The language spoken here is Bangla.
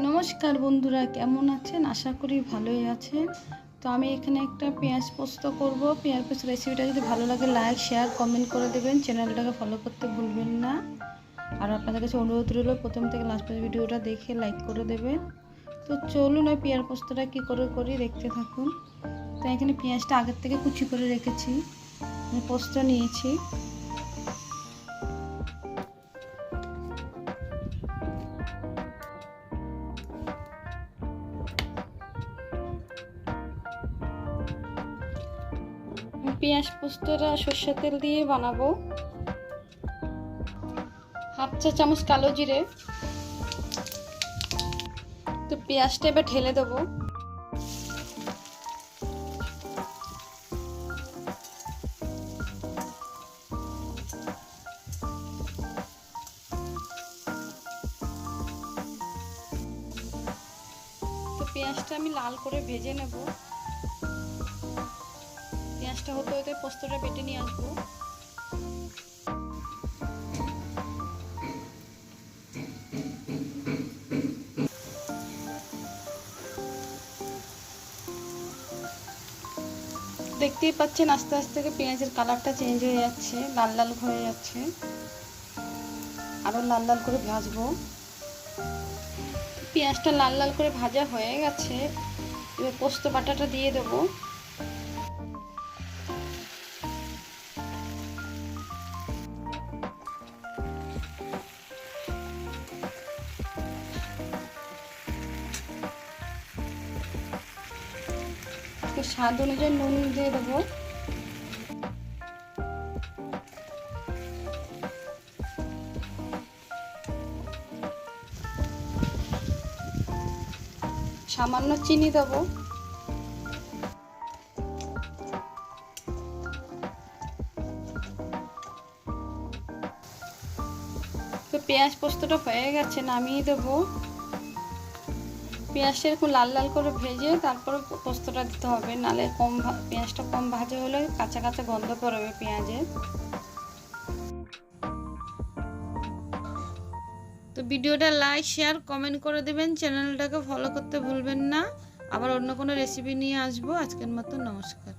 নমস্কার বন্ধুরা, কেমন আছেন? আশা করি ভালোই আছেন। তো আমি এখানে একটা পেঁয়াজ পোস্ত করব। পেঁয়াজ পোস্ত রেসিপিটা যদি ভালো লাগে লাইক শেয়ার কমেন্ট করে দেবেন, চ্যানেলটাকে ফলো করতে ভুলবেন না। আর আপনাদের কাছে অনুরোধ রইল প্রথম থেকে লাস্ট পর্যন্ত ভিডিওটা দেখে লাইক করে দেবেন। তো চলুন ওই পেঁয়াজ পোস্তটা কী করে করি দেখতে থাকুন। তো এখানে পেঁয়াজটা আগের থেকে কুচি করে রেখেছি, পোস্ত নিয়েছি। পেঁয়াজ পোস্তটা সর্ষের তেল দিয়ে বানাবো। হাফ চা চামচ কালো জিরে। তো পেঁয়াজটা এবার ঢেলে দেবো। তো পেঁয়াজটা আমি লাল করে ভেজে নেব। পেঁয়াজটা হতে হতে পোস্তটা বেটে নিয়ে আসবো। দেখতেই পাচ্ছেন আস্তে আস্তে পেঁয়াজের কালারটা চেঞ্জ হয়ে যাচ্ছে, লাল লাল হয়ে যাচ্ছে। আরও লাল লাল করে ভাজবো। পেঁয়াজটা লাল লাল করে ভাজা হয়ে গেছে, এবার পোস্ত বাটাটা দিয়ে দেবো। স্বাদ অনুযায়ী নুন দিয়ে দেবো। সামান্য চিনি দেবো। তো পেঁয়াজ পোস্তটা হয়ে গেছে, নামিয়ে দেবো। পেঁয়াজটা এরকম লাল লাল করে ভেজে তারপরে পোস্তটা দিতে হবে, নালে পেঁয়াজটা কম ভাজা হলে কাঁচা কাঁচা গন্ধ বেরোবে পেঁয়াজের। তো ভিডিওটা লাইক শেয়ার কমেন্ট করে দেবেন, চ্যানেলটাকে ফলো করতে ভুলবেন না। আবার অন্য কোনো রেসিপি নিয়ে আসবো। আজকের মতো নমস্কার।